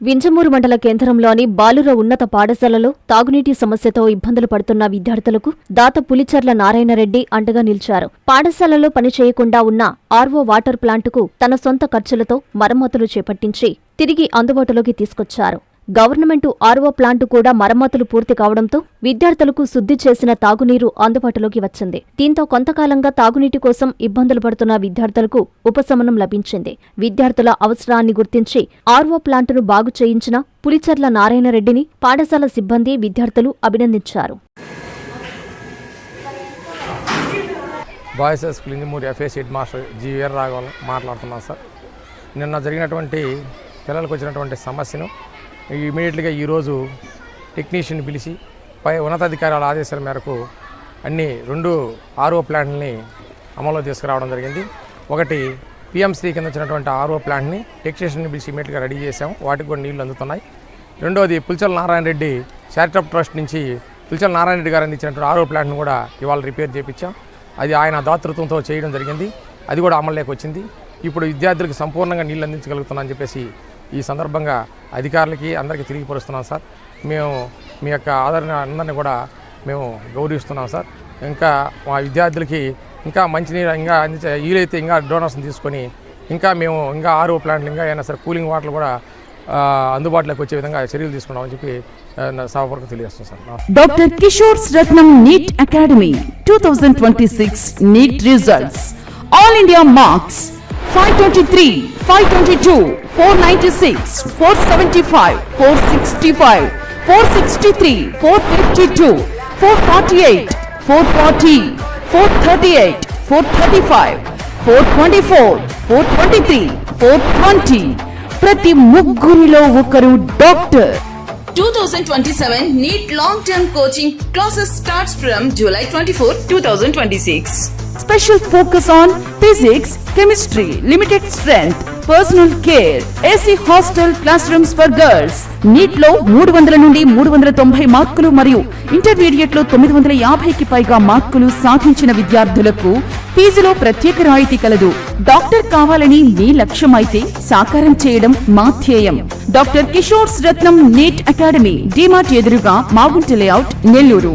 వింజమూరు మండల కేంద్రంలోని బాలుర ఉన్నత పాఠశాలలో తాగునీటి సమస్యతో ఇబ్బందులు పడుతున్న విద్యార్థులకు దాత పులిచెర్ల నారాయణరెడ్డి అండగా నిలిచారు. పాఠశాలలో పనిచేయకుండా ఉన్న ఆర్వో వాటర్ ప్లాంటుకు తన సొంత ఖర్చులతో మరమ్మతులు చేపట్టించి తిరిగి అందుబాటులోకి తీసుకొచ్చారు. గవర్నమెంటు ఆర్వో ప్లాంటు కూడా మరమ్మతులు పూర్తి కావడంతో విద్యార్థులకు శుద్ధి చేసిన తాగునీరు అందుబాటులోకి వచ్చింది. దీంతో కొంతకాలంగా తాగునీటి కోసం ఇబ్బందులు పడుతున్న విద్యార్థులకు ఉపశమనం లభించింది. విద్యార్థుల అవసరాన్ని గుర్తించి ఆర్వో ప్లాంటును బాగు చేయించిన పులిచెర్ల నారాయణరెడ్డిని పాఠశాల సిబ్బంది, విద్యార్థులు అభినందించారు. Boys school Vinjamuru FA head master G Veera Raghavan మాట్లాడుతున్నాను సార్. నిన్న జరిగినటువంటి పిల్లలకు వచ్చినటువంటి సమస్యను ఇమీడియట్గా ఈరోజు టెక్నీషియన్ పిలిచి ఉన్నతాధికారుల ఆదేశాల మేరకు అన్ని 2 ఆర్ఓ ప్లాంట్ని అమల్లో తీసుకురావడం జరిగింది. ఒకటి పిఎంసీ కింద వచ్చినటువంటి ఆర్ఓ ప్లాంట్ని టెక్నీషియన్ని పిలిచి ఇమీడియట్గా రెడీ చేసాం. వాటికి కూడా నీళ్లు అందుతున్నాయి. రెండోది పులిచెర్ల నారాయణరెడ్డి చారిటబుల్ ట్రస్ట్ నుంచి పులిచెర్ల నారాయణరెడ్డి గారు అందించినటువంటి ఆర్ఓ ప్లాంట్ను కూడా ఇవాళ రిపేర్ చేయించాం. అది ఆయన దాతృత్వంతో చేయడం జరిగింది. అది కూడా అమల్లోకి వచ్చింది. ఇప్పుడు విద్యార్థులకు సంపూర్ణంగా నీళ్ళు అందించగలుగుతున్నామని చెప్పేసి ఈ సందర్భంగా అధికారులకి అందరికీ తెలియపరుస్తున్నాం సార్. మేము మీ యొక్క ఆదరణ అందరినీ కూడా మేము గౌరవిస్తున్నాం సార్. ఇంకా మా విద్యార్థులకి ఇంకా మంచినీరు ఇంకా అందించే వీలైతే ఇంకా డోనర్స్ని తీసుకొని మేము ఇంకా ఆర్ఓ ప్లాంట్లు ఇంకా అయినా సరే కూలింగ్ వాటర్ కూడా అందుబాటులోకి వచ్చే విధంగా చర్యలు తీసుకున్నామని చెప్పి సభకు తెలియజేస్తాం sir. Doctor Kishore Ratnam NEET academy 2026 NEET results all India marks 523, 522, 496, 475, 465, 463, 452, 448, 440, 438, 435, 424, 423, 420. ప్రతి ముగ్గురిలో ఒకరు doctor. 2027 NEET long-term coaching classes starts from July 24, 2026. Special focus on physics, chemistry, limited strength, personal care, AC hostel classrooms for girls. NEET లో 300 నుండి 390 మార్కులు మరియు intermediate లో 950కి పైగా మార్కులు సాధించిన విద్యార్థులకు ఫీజులో ప్రత్యేక రాయితీ కలదు. డాక్టర్ కావాలని మీ లక్ష్యమైతే సాకారం చేయడం మా ధ్యేయం. Doctor Kishore Ratnam NEET academy, DMart ఎదురుగా, మాగుంట లేఅవుట్, నెల్లూరు.